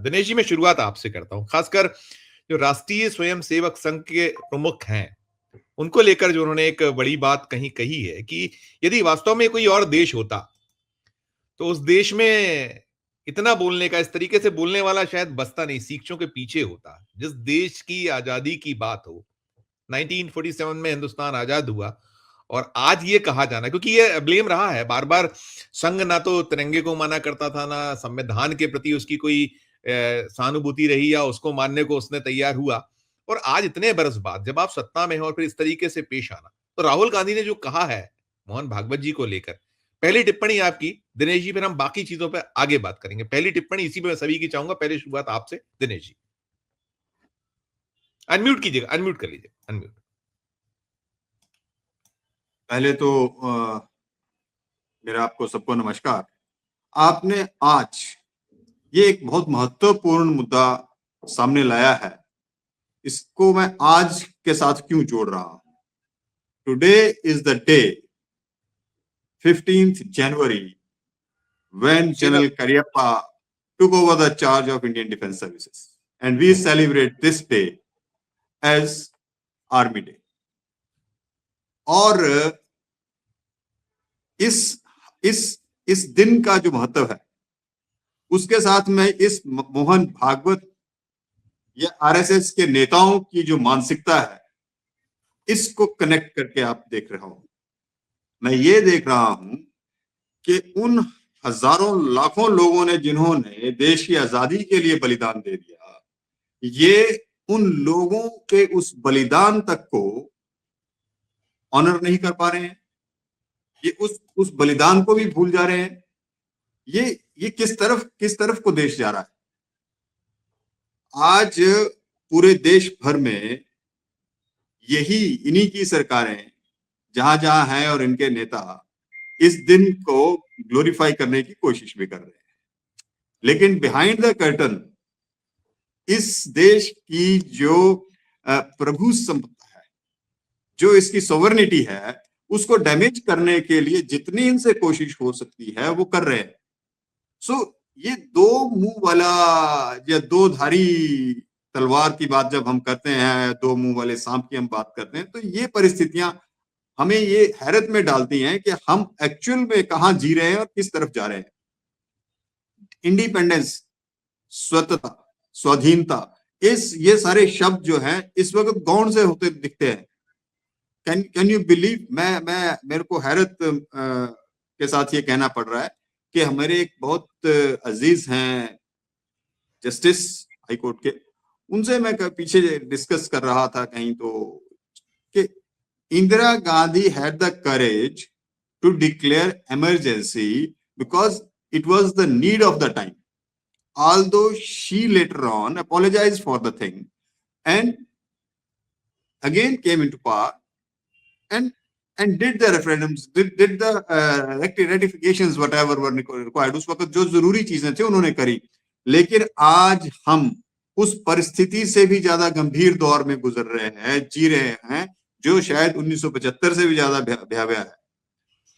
दिनेश जी, मैं शुरुआत आपसे करता हूँ। खासकर जो राष्ट्रीय स्वयंसेवक संघ के प्रमुख हैं, उनको लेकर जो उन्होंने एक बड़ी बात कहीं कही है कि यदि वास्तव में कोई और देश होता, तो उस देश में इतना बोलने का, इस तरीके से बोलने वाला शायद बसता नहीं, सीखचों के पीछे होता। जिस देश की आज़ादी की बात हो, 1947 में हिंदुस्तान आज़ाद हुआ और आज ये कहा जाना, क्योंकि ये ब्लेम रहा है बार-बार, संघ ना तो तिरंगे को माना करता था, ना संविधान के प्रति उसकी कोई सहानुभूति रही या उसको मानने को उसने तैयार हुआ। और आज इतने बरस बाद जब आप सत्ता में हो और फिर इस तरीके से पेश आना, तो राहुल गांधी ने जो कहा है मोहन भागवत जी को लेकर, पहली टिप्पणी आपकी दिनेश जी, फिर हम बाकी चीजों पे आगे बात करेंगे। पहली टिप्पणी इसी पे मैं सभी की चाहूंगा, पहले शुरुआत आपसे दिनेश जी। अनम्यूट कीजिएगा, अनम्यूट कर लीजिए, अनम्यूट। पहले तो मेरा आपको सबको नमस्कार। आपने आज ये एक बहुत महत्वपूर्ण मुद्दा सामने लाया है, इसको मैं आज के साथ क्यों जोड़ रहा हूं। Today is the day 15th January when General Cariappa took over the charge of Indian Defence Services, and we celebrate this day as Army Day. और इस दिन का जो महत्व है, उसके साथ में इस मोहन भागवत या आरएसएस के नेताओं की जो मानसिकता है, इसको कनेक्ट करके आप देख रहा हूं। मैं ये देख रहा हूं कि उन हजारों लाखों लोगों ने जिन्होंने देश की आजादी के लिए बलिदान दे दिया, ये उन लोगों के उस बलिदान तक को ऑनर नहीं कर पा रहे हैं, ये उस बलिदान को भी भूल जा रहे हैं। ये किस तरफ को देश जा रहा है। आज पूरे देश भर में इन्हीं की सरकारें जहां जहां हैं और इनके नेता इस दिन को ग्लोरीफाई करने की कोशिश भी कर रहे हैं, लेकिन बिहाइंड द कर्टन इस देश की जो प्रभु संपदा है, जो इसकी सोवरेनिटी है, उसको डैमेज करने के लिए जितनी इनसे कोशिश हो सकती है वो कर रहे हैं। ये दो मुंह वाला या दो धारी तलवार की बात जब हम करते हैं, दो मुंह वाले सांप की हम बात करते हैं, तो ये परिस्थितियां हमें ये हैरत में डालती हैं कि हम एक्चुअल में कहां जी रहे हैं और किस तरफ जा रहे हैं। इंडिपेंडेंस, स्वतंत्रता, स्वाधीनता, ये सारे शब्द जो हैं इस वक्त गौण से होते दिखते हैं। कैन यू बिलीव, मेरे को हैरत के साथ ये कहना पड़ रहा है कि हमारे एक बहुत अजीज हैं जस्टिस हाई कोर्ट के, उनसे मैं पीछे डिस्कस कर रहा था कहीं, तो कि Indira Gandhi had the courage to declare emergency because it was the need of the time, although she later on apologized for the thing and again came into power and did the referendums, did the rectifications whatever were required. उस वक्त जो जरूरी चीजें थी उन्होंने करी, लेकिन आज हम उस परिस्थिति से भी ज्यादा गंभीर दौर में गुजर रहे हैं, जी रहे हैं, जो शायद 1975 से भी ज्यादा भयावह है।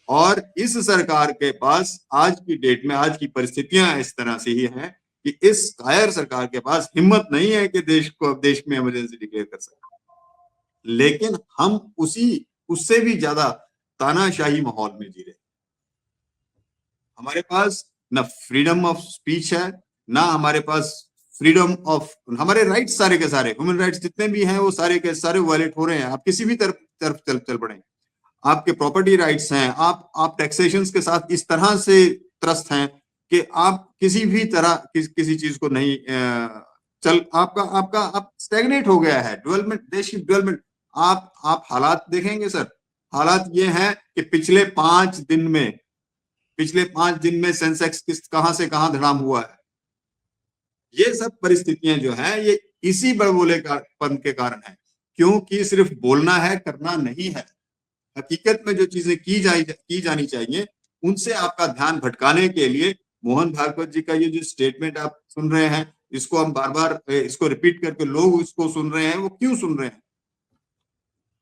और इस सरकार के पास आज की डेट में, आज की परिस्थितियां इस तरह से ही हैं कि इस कायर सरकार के पास हिम्मत नहीं है कि देश में इमरजेंसी डिक्लेयर कर सके, लेकिन हम उससे भी ज्यादा तानाशाही माहौल में जी रहे। हमारे पास ना फ्रीडम ऑफ स्पीच है, ना हमारे पास फ्रीडम ऑफ, हमारे राइट्स सारे के सारे, ह्यूमन राइट्स जितने भी हैं वो सारे के सारे वायलेट हो रहे हैं। आप किसी भी तरफ चल पड़े, आपके प्रॉपर्टी राइट्स हैं, आप टैक्सेशन के साथ इस तरह से त्रस्त हैं कि आप किसी भी तरह किसी चीज को नहीं आप स्टैग्नेट हो गया है डेवलपमेंट, देश की डेवलपमेंट। आप हालात देखेंगे सर, हालात ये हैं कि पिछले 5 दिन में सेंसेक्स कहां से कहां धड़ाम हुआ है। ये सब परिस्थितियां जो हैं ये इसी बड़बोलेपन के कारण है, क्योंकि सिर्फ बोलना है, करना नहीं है। हकीकत में जो चीजें की जानी चाहिए उनसे आपका ध्यान भटकाने के लिए मोहन भागवत जी का ये जो स्टेटमेंट आप सुन रहे हैं, इसको हम बार बार इसको रिपीट करके लोग इसको सुन रहे हैं। वो क्यों सुन रहे हैं?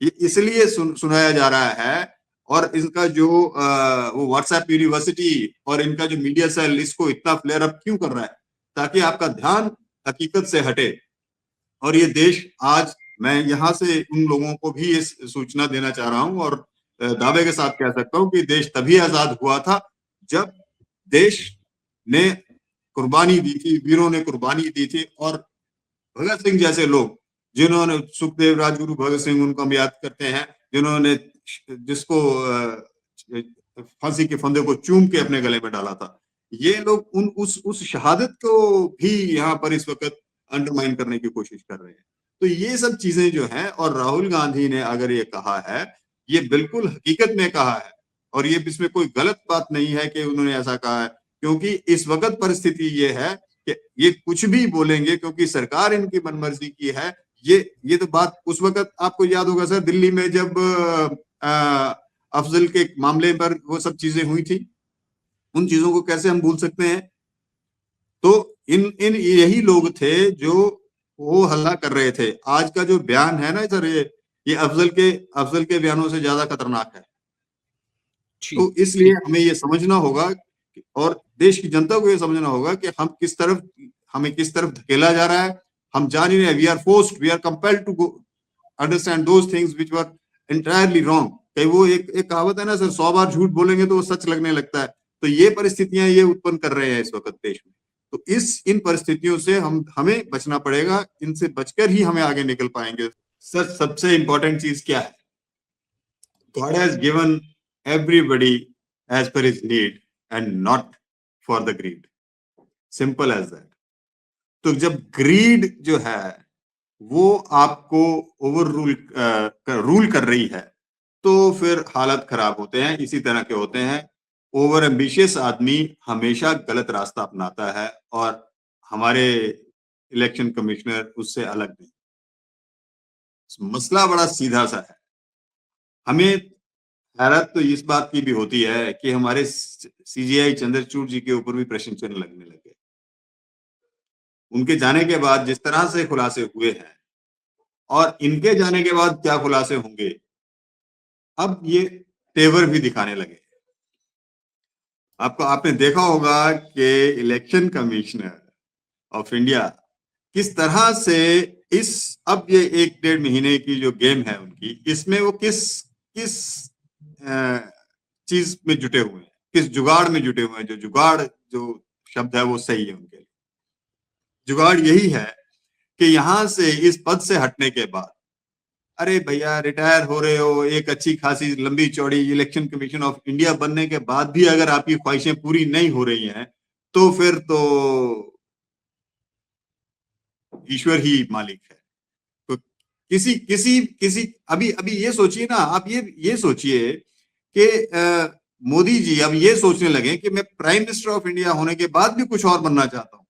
ये इसलिए सुनाया जा रहा है। और इनका जो वो व्हाट्सएप यूनिवर्सिटी और इनका जो मीडिया सेल इसको इतना फ्लेयर अप क्यों कर रहा है? ताकि आपका ध्यान हकीकत से हटे। और ये देश आज, मैं यहाँ से उन लोगों को भी इस सूचना देना चाह रहा हूँ और दावे के साथ कह सकता हूँ कि देश तभी आजाद हुआ था जब देश ने कुर्बानी दी थी, वीरों ने कुर्बानी दी थी। और भगत सिंह जैसे लोग, जिन्होंने, सुखदेव, राजगुरु भगत सिंह, उनको हम याद करते हैं, जिन्होंने, जिसको फांसी के फंदे को चूम के अपने गले में डाला था, ये लोग उस शहादत को भी यहाँ पर इस वक्त अंडरमाइन करने की कोशिश कर रहे हैं। तो ये सब चीजें जो हैं, और राहुल गांधी ने अगर ये कहा है, ये बिल्कुल हकीकत में कहा है, और ये इसमें कोई गलत बात नहीं है कि उन्होंने ऐसा कहा है, क्योंकि इस वक्त परिस्थिति ये है कि ये कुछ भी बोलेंगे क्योंकि सरकार इनकी मनमर्जी की है। ये तो बात उस वक्त आपको याद होगा सर, दिल्ली में जब अफजल के मामले पर वो सब चीजें हुई थी, उन चीजों को कैसे हम भूल सकते हैं। तो इन इन यही लोग थे जो वो हल्ला कर रहे थे। आज का जो बयान है ना सर, ये अफजल के बयानों से ज्यादा खतरनाक है। तो इसलिए हमें ये समझना होगा और देश की जनता को ये समझना होगा कि हमें किस तरफ धकेला जा रहा है। हम जान ही रहे, we are forced, we are compelled to understand those things which were entirely wrong. कहीं वो एक कहावत है ना सर, 100 बार झूठ बोलेंगे तो वो सच लगने लगता है। तो ये परिस्थितियां ये उत्पन्न कर रहे हैं इस वक्त देश में। तो इन परिस्थितियों से हमें बचना पड़ेगा, इनसे बचकर ही हमें आगे निकल पाएंगे। सर, सबसे इंपॉर्टेंट चीज क्या है? God has given everybody as per his need and not for the greed. Simple as that. तो जब ग्रीड जो है वो आपको रूल कर रही है, तो फिर हालत खराब होते हैं। इसी तरह के होते हैं। ओवर एम्बिशियस आदमी हमेशा गलत रास्ता अपनाता है, और हमारे इलेक्शन कमिश्नर उससे अलग नहीं। मसला बड़ा सीधा सा है। हमें हैरत तो इस बात की भी होती है कि हमारे सीजीआई चंद्रचूड़ जी के ऊपर भी प्रश्न चिन्ह लगने लगे। उनके जाने के बाद जिस तरह से खुलासे हुए हैं, और इनके जाने के बाद क्या खुलासे होंगे, अब ये तेवर भी दिखाने लगे। आपने देखा होगा कि इलेक्शन कमिश्नर ऑफ इंडिया किस तरह से अब ये 1-1.5 महीने की जो गेम है उनकी, इसमें वो किस चीज में जुटे हुए हैं, किस जुगाड़ में जुटे हुए हैं। जो जुगाड़, जो शब्द है वो सही है उनके लिए। जुगाड़ यही है कि यहां से, इस पद से हटने के बाद, अरे भैया रिटायर हो रहे हो, एक अच्छी खासी लंबी चौड़ी इलेक्शन कमीशन ऑफ इंडिया बनने के बाद भी अगर आपकी ख्वाहिशें पूरी नहीं हो रही हैं, तो फिर तो ईश्वर ही मालिक है। तो किसी अभी ये सोचिए ना, आप ये सोचिए कि मोदी जी अब ये सोचने लगे कि मैं प्राइम मिनिस्टर ऑफ इंडिया होने के बाद भी कुछ और बनना चाहता हूं।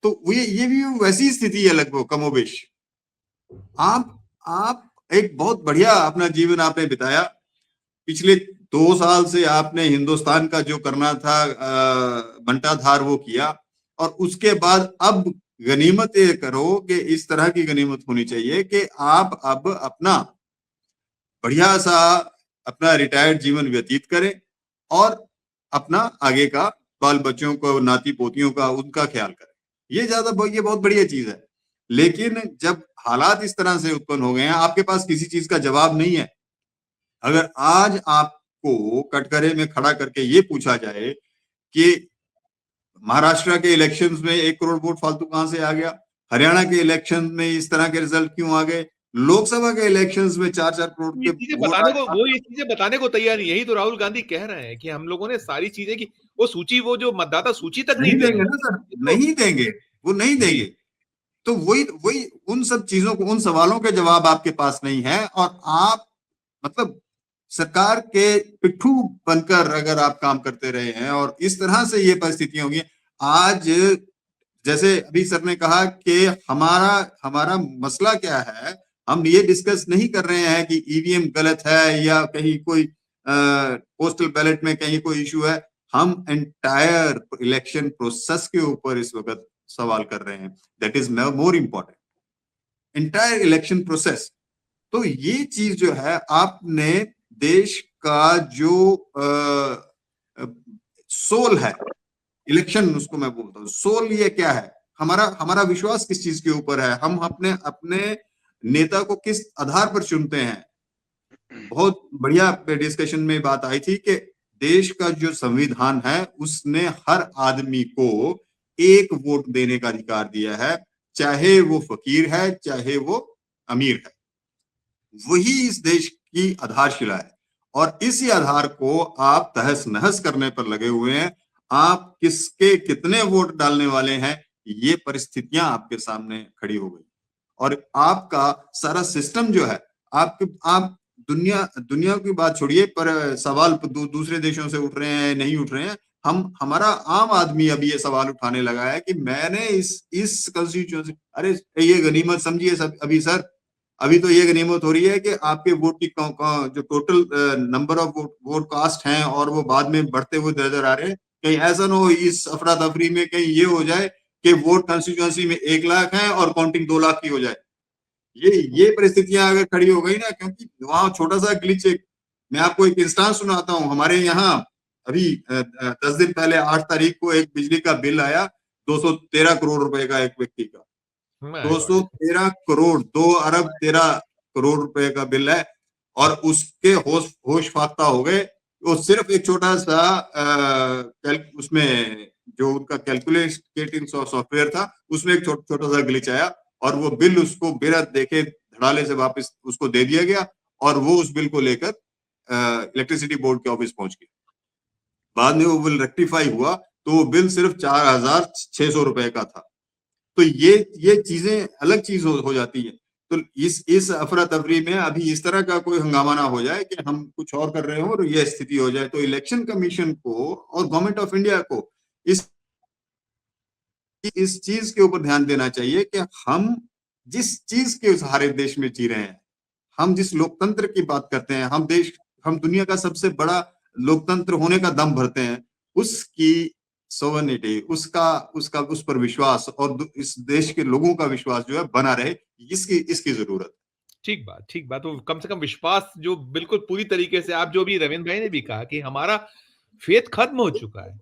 तो ये भी वैसी स्थिति है लगभग कमोबेश। आप एक बहुत बढ़िया अपना जीवन आपने बिताया। पिछले 2 साल से आपने हिंदुस्तान का जो करना था बंटाधार वो किया, और उसके बाद अब गनीमत ये करो कि इस तरह की गनीमत होनी चाहिए कि आप अब अपना बढ़िया सा अपना रिटायर्ड जीवन व्यतीत करें, और अपना आगे का बाल बच्चों को, नाती पोतियों का, उनका ख्याल करें। ये बहुत बढ़िया चीज है। लेकिन जब हालात इस तरह से उत्पन्न हो गए हैं, आपके पास किसी चीज का जवाब नहीं है। अगर आज आपको कटघरे में खड़ा करके ये पूछा जाए कि महाराष्ट्र के इलेक्शंस में 1 करोड़ वोट फालतू कहां से आ गया, हरियाणा के इलेक्शन में इस तरह के रिजल्ट क्यों आ गए, लोकसभा के इलेक्शंस में 4-4 करोड़ के वो ये चीजें बताने को तैयार नहीं। यही तो राहुल गांधी कह रहे हैं कि हम लोगों ने सारी चीजें की, वो सूची, वो जो मतदाता सूची तक नहीं देंगे ना सर, नहीं देंगे, वो नहीं देंगे। तो वही उन सब चीजों को, उन सवालों के जवाब आपके पास नहीं है, और आप मतलब सरकार के पिट्ठू बनकर अगर आप काम करते रहे हैं, और इस तरह से ये परिस्थितियां होंगी। आज जैसे अभी सर ने कहा कि हमारा मसला क्या है, हम ये डिस्कस नहीं कर रहे हैं कि ईवीएम गलत है या कहीं कोई पोस्टल बैलेट में कहीं कोई इशू है। हम एंटायर इलेक्शन प्रोसेस के ऊपर इस वक्त सवाल कर रहे हैं। That is more important, entire election process. तो ये चीज जो है, आपने देश का जो सोल है, इलेक्शन उसको मैं बोलता हूँ। सोल ये क्या है, हमारा हमारा विश्वास किस चीज के ऊपर है, हम अपने अपने नेता को किस आधार पर चुनते हैं। बहुत बढ़िया डिस्कशन में बात आई थी कि देश का जो संविधान है उसने हर आदमी को एक वोट देने का अधिकार दिया है, चाहे वो फकीर है चाहे वो अमीर है। वही इस देश की आधारशिला है और इसी आधार को आप तहस नहस करने पर लगे हुए हैं। आप किसके कितने वोट डालने वाले हैं, ये परिस्थितियां आपके सामने खड़ी हो गई और आपका सारा सिस्टम जो है, आप दुनिया दुनिया की बात छोड़िए, पर सवाल दूसरे देशों से उठ रहे हैं नहीं उठ रहे हैं। हमारा आम आदमी अभी ये सवाल उठाने लगा है कि मैंने इस कॉन्स्टिट्यूशन, अरे ये गनीमत समझिए सब अभी सर, अभी तो ये गनीमत हो रही है कि आपके वोट की जो total number of vote cast हैं और वो बाद में बढ़ते हुए नजर आ रहे हैं। कहीं ऐसा ना हो इस अफरा तफरी में कहीं ये हो जाए कि वोट कॉन्स्टिट्यूंसी में 1 लाख है और काउंटिंग 2 लाख की हो जाए। ये परिस्थितियां अगर खड़ी हो गई ना, क्योंकि वहां छोटा सा ग्लिच, मैं आपको एक इंस्टांस सुनाता हूँ। हमारे यहाँ अभी 10 दिन पहले 8 तारीख को एक बिजली का बिल आया 213 करोड़ रुपए का, एक व्यक्ति का 213 करोड़, 2 अरब 13 करोड़ रुपए का बिल है और उसके होश फाख्ता हो गए। वो सिर्फ एक छोटा सा उसमें जो उनका कैलकुलेटिंग सॉफ्टवेयर था उसमें एक छोटा सा ग्लिच आया और वो बिल उसको बिना देखे धड़ाले से वापस उसको दे दिया गया और वो उस बिल को लेकर इलेक्ट्रिसिटी बोर्ड के ऑफिस पहुंच गया। बाद में वो बिल रेक्टिफाई हुआ तो वो बिल सिर्फ 4,600 रुपए का था। तो ये चीजें अलग चीज हो जाती है। तो इस अफरा तफरी में अभी इस तरह का कोई हंगामा ना हो जाए कि हम कुछ और कर रहे हो और ये स्थिति हो जाए। तो इलेक्शन कमीशन को और गवर्नमेंट ऑफ इंडिया को इस चीज के ऊपर ध्यान देना चाहिए कि हम जिस चीज के सहारे देश में जी रहे हैं, हम जिस लोकतंत्र की बात करते हैं, हम दुनिया का सबसे बड़ा लोकतंत्र होने का दम भरते हैं, उसकी सोवर्निटी, उस पर विश्वास और इस देश के लोगों का विश्वास जो है बना रहे, इसकी जरूरत। ठीक बात। तो कम से कम विश्वास जो बिल्कुल पूरी तरीके से, आप जो भी रविंद्र भाई ने भी कहा कि हमारा फेथ खत्म हो चुका है।